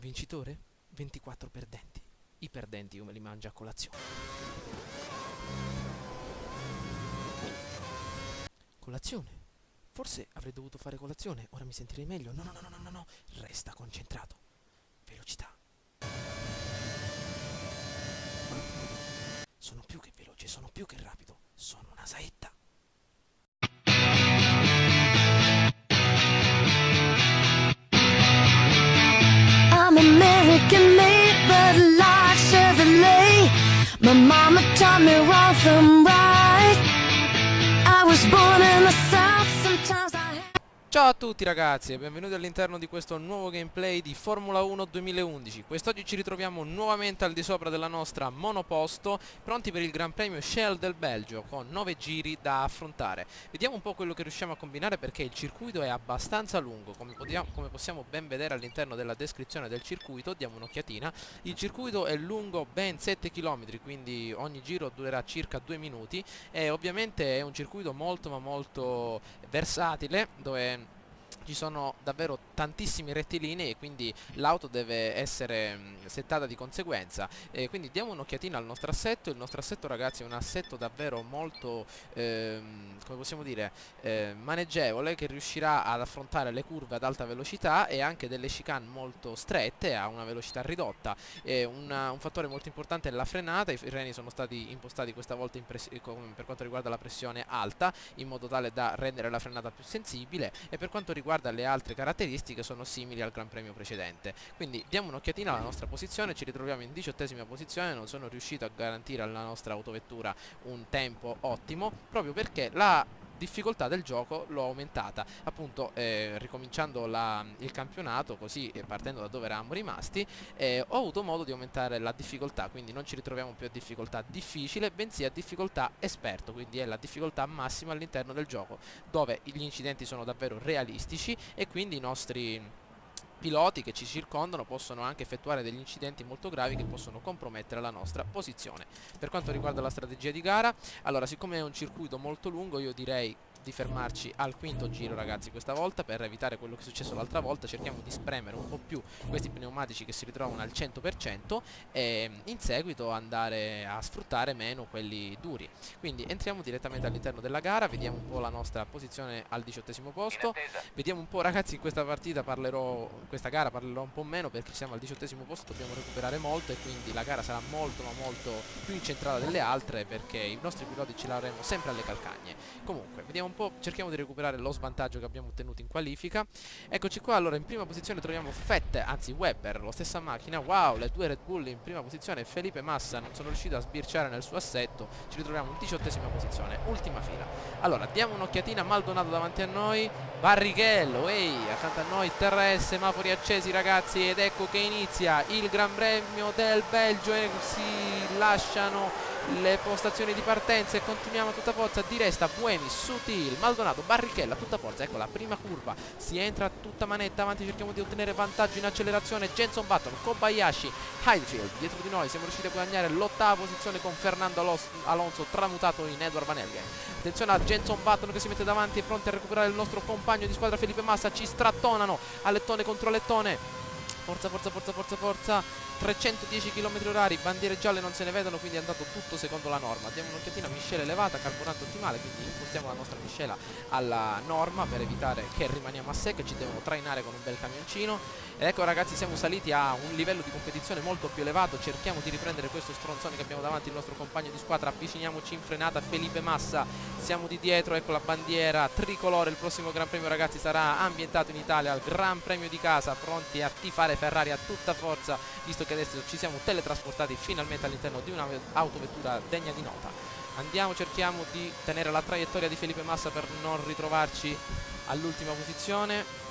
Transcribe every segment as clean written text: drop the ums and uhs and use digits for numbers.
vincitore, 24 perdenti. I perdenti io me li mangio a colazione. Colazione? Forse avrei dovuto fare colazione, ora mi sentirei meglio. No, no, no, no, no, no, resta concentrato. Velocità. Sono più che veloce, sono più che rapido, sono una saetta. I'm American made, but a large Chevrolet. My mama taught me wrong from right. I was born in the South, sometimes I had... Ciao a tutti ragazzi e benvenuti all'interno di questo nuovo gameplay di Formula 1 2011. Quest'oggi ci ritroviamo nuovamente al di sopra della nostra monoposto, pronti per il Gran Premio Shell del Belgio, con 9 giri da affrontare. Vediamo un po' quello che riusciamo a combinare, perché il circuito è abbastanza lungo, come possiamo ben vedere all'interno della descrizione del circuito. Diamo un'occhiatina. Il circuito è lungo ben 7 km, quindi ogni giro durerà circa 2 minuti e ovviamente è un circuito molto ma molto versatile, dove ci sono davvero tantissimi rettilinei e quindi l'auto deve essere settata di conseguenza. Quindi diamo un'occhiatina al nostro assetto. Il nostro assetto, ragazzi, è un assetto davvero molto come possiamo dire, maneggevole, che riuscirà ad affrontare le curve ad alta velocità e anche delle chicane molto strette a una velocità ridotta. Un fattore molto importante è la frenata. I freni sono stati impostati questa volta per quanto riguarda la pressione alta, in modo tale da rendere la frenata più sensibile, e per quanto riguarda le altre caratteristiche sono simili al Gran Premio precedente. Quindi diamo un'occhiatina alla nostra posizione. Ci ritroviamo in 18ª posizione. Non sono riuscito a garantire alla nostra autovettura un tempo ottimo, proprio perché la difficoltà del gioco l'ho aumentata, appunto ricominciando il campionato, così partendo da dove eravamo rimasti, ho avuto modo di aumentare la difficoltà, quindi non ci ritroviamo più a difficoltà difficile, bensì a difficoltà esperto, quindi è la difficoltà massima all'interno del gioco, dove gli incidenti sono davvero realistici e quindi i nostri piloti che ci circondano possono anche effettuare degli incidenti molto gravi che possono compromettere la nostra posizione. Per quanto riguarda la strategia di gara, allora, siccome è un circuito molto lungo, io direi di fermarci al quinto giro, ragazzi, questa volta, per evitare quello che è successo l'altra volta. Cerchiamo di spremere un po' più questi pneumatici che si ritrovano al 100% e in seguito andare a sfruttare meno quelli duri. Quindi entriamo direttamente all'interno della gara, vediamo un po' la nostra posizione al 18º posto. Vediamo un po', ragazzi, in questa gara parlerò un po' meno, perché siamo al 18º posto, dobbiamo recuperare molto e quindi la gara sarà molto ma molto più incentrata delle altre, perché i nostri piloti ce l'avremo sempre alle calcagne. Comunque, vediamo un po', cerchiamo di recuperare lo svantaggio che abbiamo ottenuto in qualifica. Eccoci qua. Allora, in prima posizione troviamo Webber, la stessa macchina. Wow, le due Red Bull in prima posizione. Felipe Massa non sono riuscito a sbirciare nel suo assetto. Ci ritroviamo in 18ª posizione, ultima fila. Allora, diamo un'occhiatina. Maldonado davanti a noi, Barrichello, ehi, accanto a noi Terres, semafori accesi, ragazzi, ed ecco che inizia il Gran Premio del Belgio e si lasciano le postazioni di partenza e continuiamo a tutta forza. Di resta Buemi, Sutil, Maldonado, Barrichello a tutta forza. Ecco la prima curva, si entra a tutta manetta avanti, cerchiamo di ottenere vantaggio in accelerazione. Jenson Button, Kobayashi, Heidfeld dietro di noi. Siamo riusciti a guadagnare l'8ª posizione con Fernando Alonso tramutato in Edward Van Helgen. Attenzione a Jenson Button che si mette davanti e pronti a recuperare il nostro compagno di squadra Felipe Massa. Ci strattonano a lettone contro lettone. Forza, forza, forza, forza, forza. 310 km/h, bandiere gialle non se ne vedono, quindi è andato tutto secondo la norma. Diamo un'occhiatina, miscela elevata, carburante ottimale, quindi impostiamo la nostra miscela alla norma per evitare che rimaniamo a secco e ci devono trainare con un bel camioncino. Ed ecco, ragazzi, siamo saliti a un livello di competizione molto più elevato. Cerchiamo di riprendere questo stronzone che abbiamo davanti, il nostro compagno di squadra. Avviciniamoci in frenata, Felipe Massa, siamo di dietro. Ecco la bandiera tricolore. Il prossimo Gran Premio, ragazzi, sarà ambientato in Italia al Gran Premio di casa, pronti a tifare Ferrari a tutta forza, visto che adesso ci siamo teletrasportati finalmente all'interno di un'autovettura degna di nota. Andiamo, cerchiamo di tenere la traiettoria di Felipe Massa per non ritrovarci all'ultima posizione.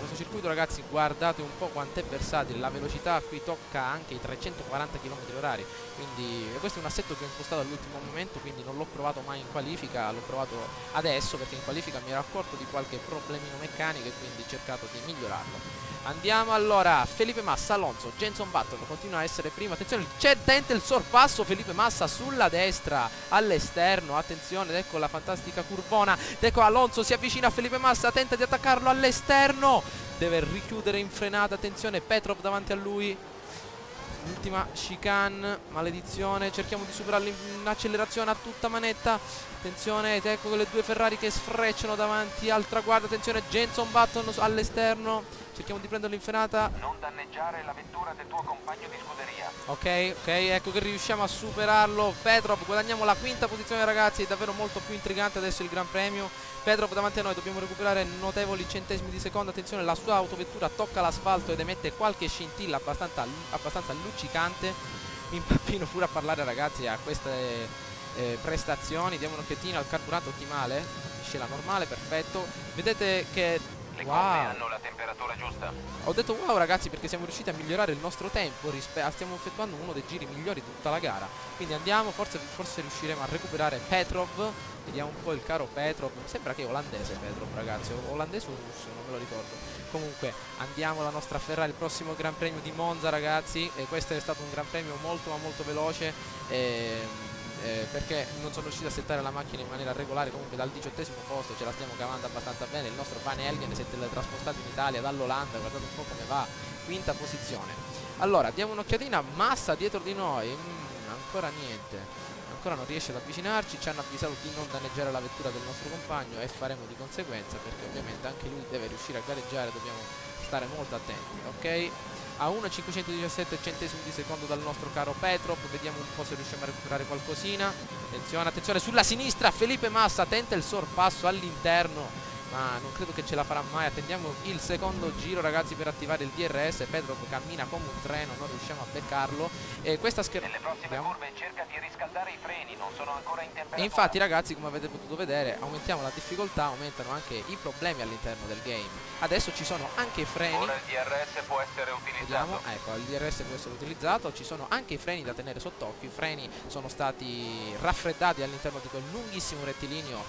Questo circuito, ragazzi, guardate un po' quanto è versatile. La velocità qui tocca anche i 340 km/h, quindi questo è un assetto che ho impostato all'ultimo momento, quindi non l'ho provato mai in qualifica, l'ho provato adesso perché in qualifica mi ero accorto di qualche problemino meccanico e quindi ho cercato di migliorarlo. Andiamo allora, Felipe Massa, Alonso, Jenson Button continua a essere primo. Attenzione, tenta il sorpasso Felipe Massa sulla destra all'esterno. Attenzione, ed ecco la fantastica curvona. Ed ecco Alonso si avvicina a Felipe Massa, tenta di attaccarlo all'esterno. deve richiudere in frenata, attenzione Petrov davanti a lui, l'ultima chicane, maledizione, cerchiamo di superarlo in accelerazione a tutta manetta, attenzione, ed ecco le due Ferrari che sfrecciano davanti al traguardo, attenzione Jenson Button all'esterno, cerchiamo di prenderlo in frenata. Non danneggiare la vettura del tuo compagno di scuderia. Ok, ecco che riusciamo a superarlo. Petrov, guadagniamo la quinta posizione ragazzi, è davvero molto più intrigante adesso il Gran Premio. Petrov davanti a noi, dobbiamo recuperare notevoli centesimi di secondo, attenzione la sua autovettura tocca l'asfalto ed emette qualche scintilla abbastanza luccicante. Mi impappino pure a parlare ragazzi a queste prestazioni. Diamo un'occhiatina al carburante ottimale, miscela normale, perfetto. Vedete che Le gomme hanno la temperatura giusta. ho detto wow ragazzi perché siamo riusciti a migliorare il nostro tempo, stiamo effettuando uno dei giri migliori di tutta la gara. Quindi andiamo, forse riusciremo a recuperare Petrov. Vediamo un po' il caro Petrov. Sembra che è olandese Petrov ragazzi, olandese o russo, non me lo ricordo. Comunque andiamo alla nostra Ferrari, il prossimo Gran Premio di Monza ragazzi. E questo è stato un Gran Premio molto ma molto veloce, perché non sono riuscito a settare la macchina in maniera regolare. Comunque dal 18° posto ce la stiamo cavando abbastanza bene. Il nostro Van Helgen si è teletrasportato in Italia dall'Olanda, guardate un po' come va, quinta posizione. Allora diamo un'occhiatina, Massa dietro di noi, ancora niente, ancora non riesce ad avvicinarci. Ci hanno avvisato di non danneggiare la vettura del nostro compagno e faremo di conseguenza, perché ovviamente anche lui deve riuscire a gareggiare, dobbiamo stare molto attenti. Ok, a 1,517 centesimi di secondo dal nostro caro Petrov. Vediamo un po' se riusciamo a recuperare qualcosina. Attenzione sulla sinistra, Felipe Massa tenta il sorpasso all'interno, ma non credo che ce la farà mai. Attendiamo il secondo giro ragazzi per attivare il DRS. Petrov cammina come un treno, non riusciamo a beccarlo. E questa Nelle prossime curve cerca di riscaldare i freni, non sono ancora in temperatura. E infatti ragazzi, come avete potuto vedere, aumentiamo la difficoltà, aumentano anche i problemi all'interno del game. Adesso ci sono anche i freni. Ora il DRS può essere utilizzato. Vediamo, ecco, il DRS può essere utilizzato. Ci sono anche i freni da tenere sott'occhio. I freni sono stati raffreddati all'interno di quel lunghissimo rettilineo,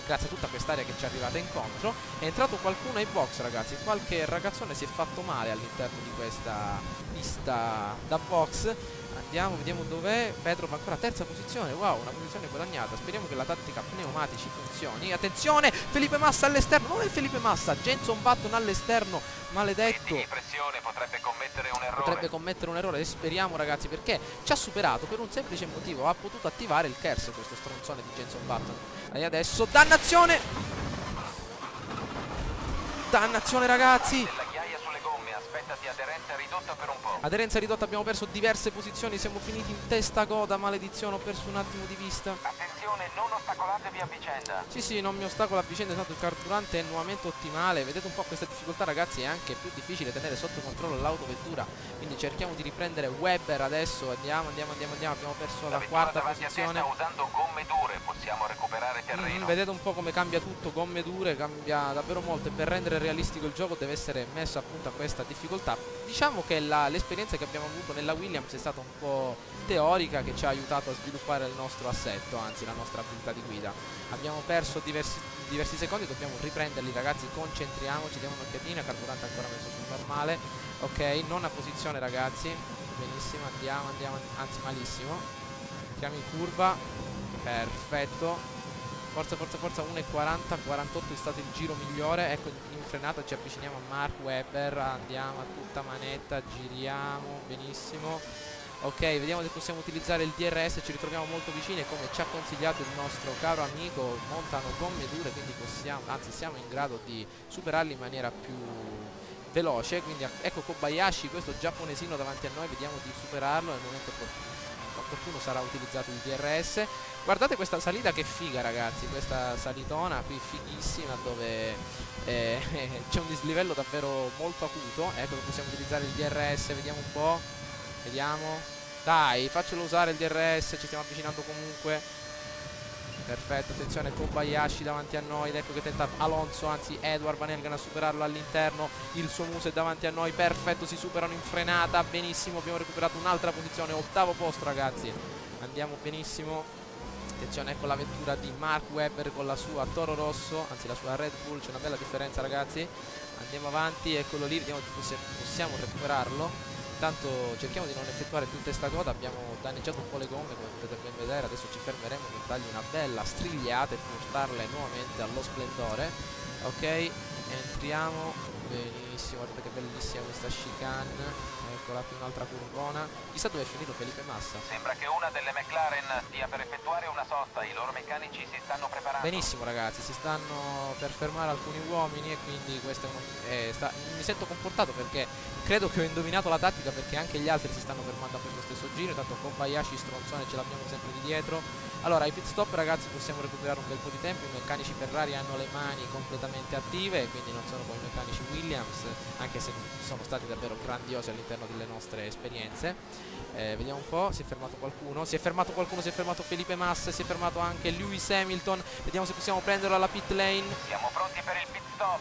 grazie a tutta quest'area che ci è arrivata incontro. È entrato qualcuno ai box ragazzi, qualche ragazzone si è fatto male all'interno di questa pista da box. Andiamo, vediamo dov'è. Petrov ancora terza posizione, wow, una posizione guadagnata. Speriamo che la tattica pneumatici funzioni. Attenzione, Felipe Massa all'esterno, non è Felipe Massa, Jenson Button all'esterno, maledetto. Di pressione potrebbe commettere un errore. Potrebbe commettere un errore e speriamo ragazzi, perché ci ha superato per un semplice motivo, ha potuto attivare il KERS questo stronzone di Jenson Button. E adesso dannazione! Dannazione ragazzi! La ghiaia sulle gomme, aspettati aderenza ridotta per un po'. Aderenza ridotta, abbiamo perso diverse posizioni, siamo finiti in testa coda, maledizione, ho perso un attimo di vista. Attenzione, non ostacolatevi a vicenda. Sì, non mi ostacola a vicenda, tanto il carburante è nuovamente ottimale. Vedete un po' questa difficoltà ragazzi, è anche più difficile tenere sotto controllo l'autovettura. Quindi cerchiamo di riprendere Webber adesso, andiamo, abbiamo perso la quarta posizione. Sta usando gomme dure, possiamo recuperare terreno. Vedete un po' come cambia tutto, gomme dure, cambia davvero molto, e per rendere realistico il gioco deve essere messo appunto a questa difficoltà. Diciamo che l'esperienza che abbiamo avuto nella Williams è stata un po' teorica, che ci ha aiutato a sviluppare il nostro assetto, anzi la nostra abilità di guida. Abbiamo perso diversi secondi, dobbiamo riprenderli ragazzi, concentriamoci, diamo un'occhiatina, carburante ancora messo sul normale. Ok, nona posizione ragazzi, benissimo, andiamo, anzi malissimo. Entriamo in curva, perfetto. Forza, 1,40, 48 è stato il giro migliore. Ecco, in frenata ci avviciniamo a Mark Webber, andiamo a tutta manetta, giriamo, benissimo. Ok, vediamo se possiamo utilizzare il DRS, ci ritroviamo molto vicini, come ci ha consigliato il nostro caro amico, montano gomme dure, quindi possiamo, anzi siamo in grado di superarli in maniera più veloce. Quindi ecco Kobayashi, questo giapponesino davanti a noi, vediamo di superarlo nel momento opportuno, sarà utilizzato il DRS. Guardate questa salita che figa ragazzi, questa salitona qui fighissima, dove c'è un dislivello davvero molto acuto. Ecco che possiamo utilizzare il DRS, vediamo un po', vediamo, dai faccelo usare il DRS, ci stiamo avvicinando comunque. Perfetto, attenzione Kobayashi davanti a noi, ed ecco che tenta Alonso, anzi Edward Van Helgen, a superarlo all'interno. Il suo muso è davanti a noi, perfetto, si superano in frenata, benissimo, abbiamo recuperato un'altra posizione, ottavo posto ragazzi, andiamo benissimo. Attenzione, ecco la vettura di Mark Webber con la sua Toro Rosso, anzi la sua Red Bull, c'è una bella differenza ragazzi. Andiamo avanti, eccolo lì, vediamo se possiamo recuperarlo. Intanto cerchiamo di non effettuare più testa coda, abbiamo danneggiato un po' le gomme come potete ben vedere. Adesso ci fermeremo per dargli una bella strigliata e portarle nuovamente allo splendore. Ok, entriamo Benissimo, guardate che bellissima questa chicane. Eccola qui, un'altra curvona. Chissà dove è finito Felipe Massa. Sembra che una delle McLaren stia per effettuare una sosta, i loro meccanici si stanno preparando. Benissimo ragazzi, si stanno per fermare alcuni uomini e quindi questo è mi sento confortato perché credo che ho indovinato la tattica, perché anche gli altri si stanno fermando a questo stesso giro. Tanto Kobayashi stronzone ce l'abbiamo sempre di dietro. Allora ai pit stop ragazzi possiamo recuperare un bel po' di tempo. I meccanici Ferrari hanno le mani completamente attive, quindi non sono come i meccanici Williams, anche se sono stati davvero grandiosi all'interno delle nostre esperienze. Vediamo un po', si è fermato qualcuno, si è fermato Felipe Massa, si è fermato anche Lewis Hamilton. Vediamo se possiamo prenderlo alla pit lane. Siamo pronti per il pit stop,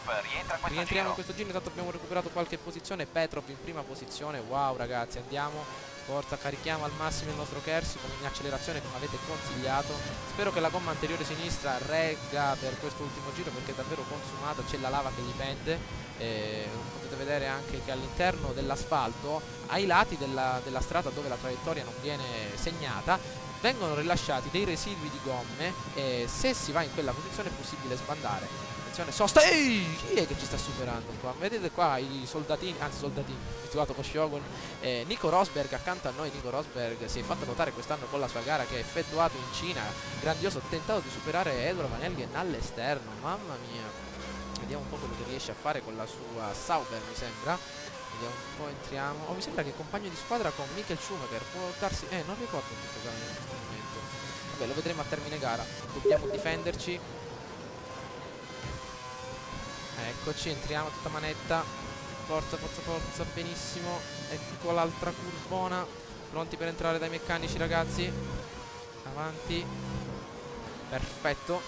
Rientriamo in questo giro, intanto abbiamo recuperato qualche posizione. Petrov in prima posizione, wow ragazzi, andiamo. Forza, carichiamo al massimo il nostro Kersey con un'accelerazione come avete consigliato. Spero che la gomma anteriore sinistra regga per questo ultimo giro perché è davvero consumata, c'è la lava che gli pende. Potete vedere anche che all'interno dell'asfalto, ai lati della strada dove la traiettoria non viene segnata, vengono rilasciati dei residui di gomme e se si va in quella posizione è possibile sbandare. Sosta. Ehi, chi è che ci sta superando qua? Vedete qua i soldatini, anzi soldatini, abituato con Shogun. Nico Rosberg accanto a noi. Nico Rosberg si è fatto notare quest'anno con la sua gara che ha effettuato in Cina. Grandioso, ha tentato di superare Edward Van Elgen all'esterno. Mamma mia. Vediamo un po' quello che riesce a fare con la sua Sauber, mi sembra. Vediamo un po', entriamo. Oh, mi sembra che è compagno di squadra con Michael Schumacher. Può darsi. Non ricordo in questo caso, in questo momento. Vabbè, lo vedremo a termine gara. Dobbiamo difenderci. Eccoci, entriamo a tutta manetta. Forza, forza, forza, benissimo. Ecco l'altra curvona. Pronti per entrare dai meccanici ragazzi. Avanti. Perfetto.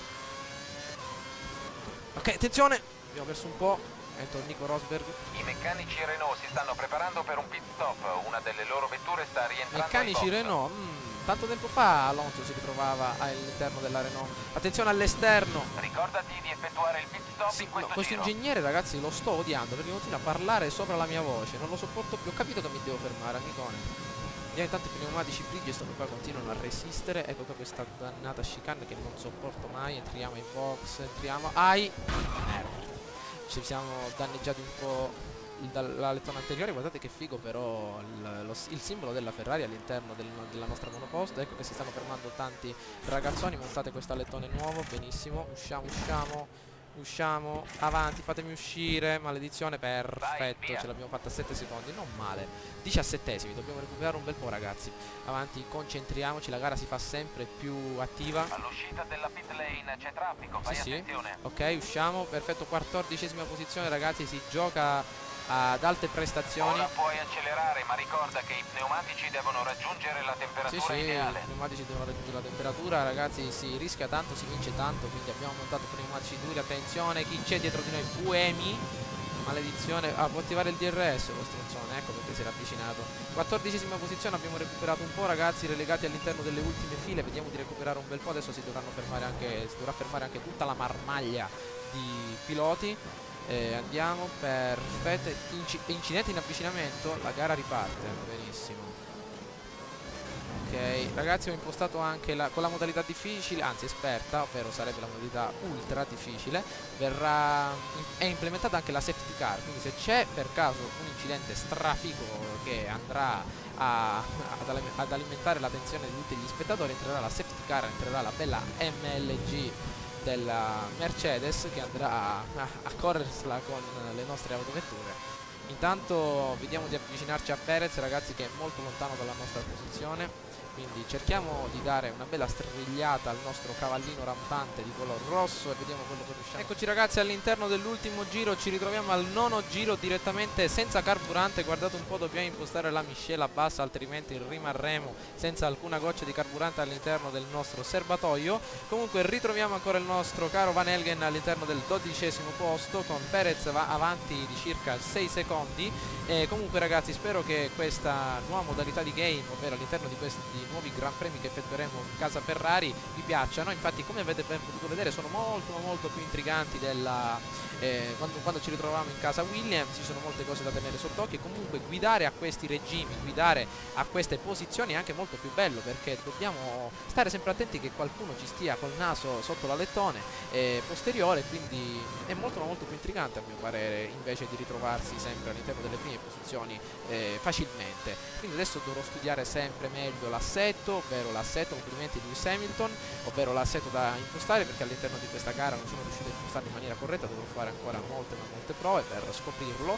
Ok, attenzione. Abbiamo perso un po'. Ecco Nico Rosberg. I meccanici Renault si stanno preparando per un pit stop. Una delle loro vetture sta rientrando. Meccanici Renault. Tanto tempo fa Alonso si ritrovava all'interno della Renault. Attenzione all'esterno. Ricordati di effettuare il pit stop Sì, in questo questo giro. ingegnere ragazzi lo sto odiando perché continua a parlare sopra la mia voce. Non lo sopporto più. Ho capito che mi devo fermare, amicone. Vediamo intanto i pneumatici Bridgestone qua continuano a resistere. Ecco qua questa dannata chicane che non sopporto mai. Entriamo in box. Entriamo. Ai. Ci siamo danneggiati un po' dalla lettone anteriore. Guardate che figo però il simbolo della Ferrari all'interno della nostra monoposto. Ecco che si stanno fermando tanti ragazzoni. Montate questo alettone nuovo. Benissimo. Usciamo, avanti, fatemi uscire, maledizione, perfetto, ce l'abbiamo fatta a 7 secondi, non male. 17esimi, dobbiamo recuperare un bel po' ragazzi. Avanti, concentriamoci, la gara si fa sempre più attiva. All'uscita della pit lane c'è traffico, fai attenzione. Ok, usciamo, perfetto, 14esima posizione ragazzi, si gioca ad alte prestazioni. Ora puoi accelerare, ma ricorda che i pneumatici devono raggiungere la temperatura ideale. I pneumatici devono raggiungere la temperatura, ragazzi, si rischia tanto, si vince tanto, quindi abbiamo montato pneumatici duri. Attenzione, chi c'è dietro di noi? Buemi, maledizione. Può attivare il DRS lo stronzone, ecco perché si era avvicinato. 14esima posizione, abbiamo recuperato un po' ragazzi, relegati all'interno delle ultime file. Vediamo di recuperare un bel po', adesso si dovrà fermare anche tutta la marmaglia di piloti. Andiamo, perfetto. Incidente in avvicinamento, la gara riparte. Benissimo. Ok ragazzi, ho impostato anche con la modalità difficile, anzi esperta, ovvero sarebbe la modalità ultra difficile. È implementata anche la safety car, quindi se c'è per caso un incidente strafico che andrà ad alimentare l'attenzione di tutti gli spettatori, entrerà la safety car, entrerà la bella MLG della Mercedes che andrà a corrersela con le nostre autovetture. Intanto vediamo di avvicinarci a Perez ragazzi, che è molto lontano dalla nostra posizione, quindi cerchiamo di dare una bella strigliata al nostro cavallino rampante di color rosso e vediamo quello che riusciamo. Eccoci ragazzi all'interno dell'ultimo giro, ci ritroviamo al 9° giro direttamente senza carburante. Guardate un po', dobbiamo impostare la miscela bassa altrimenti rimarremo senza alcuna goccia di carburante all'interno del nostro serbatoio. Comunque ritroviamo ancora il nostro caro Van Elgen all'interno del 12° posto, con Perez avanti di circa 6 secondi. E comunque ragazzi, spero che questa nuova modalità di game, ovvero all'interno di nuovi Gran Premi che effettueremo in casa Ferrari vi piacciono. Infatti, come avete ben potuto vedere, sono molto più intriganti della quando ci ritrovavamo in casa Williams. Ci sono molte cose da tenere sott'occhio e comunque guidare a questi regimi, guidare a queste posizioni è anche molto più bello, perché dobbiamo stare sempre attenti che qualcuno ci stia col naso sotto l'alettone posteriore, quindi è molto più intrigante a mio parere, invece di ritrovarsi sempre all'interno delle prime posizioni facilmente. Quindi adesso dovrò studiare sempre meglio l'assetto, ovvero l'assetto, complimenti di Lewis Hamilton, ovvero l'assetto da impostare, perché all'interno di questa gara non sono riuscito a impostarlo in maniera corretta, dovrò fare ancora molte prove per scoprirlo.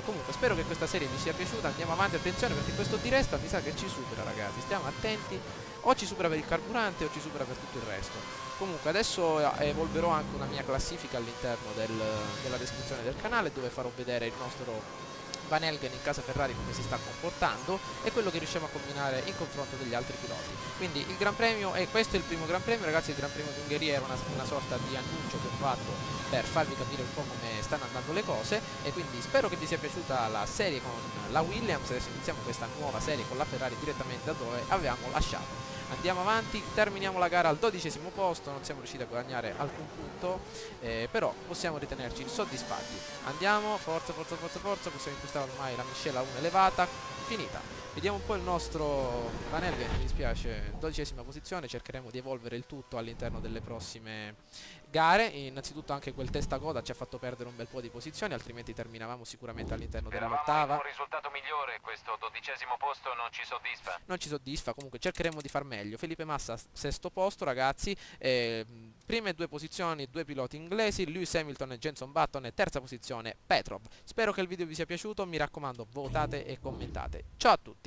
Comunque spero che questa serie vi sia piaciuta, andiamo avanti, attenzione perché questo Di-Resta mi sa che ci supera, ragazzi, stiamo attenti, o ci supera per il carburante o ci supera per tutto il resto. Comunque adesso evolverò anche una mia classifica all'interno della descrizione del canale, dove farò vedere il nostro Van Helgen in casa Ferrari come si sta comportando e quello che riusciamo a combinare in confronto degli altri piloti. Quindi il Gran Premio, e questo è il primo Gran Premio, ragazzi. Il Gran Premio d'Ungheria era una sorta di annuncio che ho fatto per farvi capire un po' come stanno andando le cose, e quindi spero che vi sia piaciuta la serie con la Williams. Adesso iniziamo questa nuova serie con la Ferrari direttamente da dove avevamo lasciato. Andiamo avanti, terminiamo la gara al 12° posto, non siamo riusciti a guadagnare alcun punto, però possiamo ritenerci soddisfatti. Andiamo, forza, possiamo impostare ormai la miscela 1 elevata, finita. Vediamo un po' il nostro Van Helgen, mi dispiace, 12ª posizione, cercheremo di evolvere il tutto all'interno delle prossime gare. Innanzitutto anche quel testacoda ci ha fatto perdere un bel po' di posizioni, altrimenti terminavamo sicuramente all'interno dell'ottava. Un risultato migliore, questo 12° posto non ci soddisfa. Non ci soddisfa, comunque cercheremo di far meglio. Felipe Massa 6° posto, ragazzi, prime 2 posizioni 2 piloti inglesi, Lewis Hamilton e Jenson Button, e 3ª posizione Petrov. Spero che il video vi sia piaciuto, mi raccomando votate e commentate. Ciao a tutti!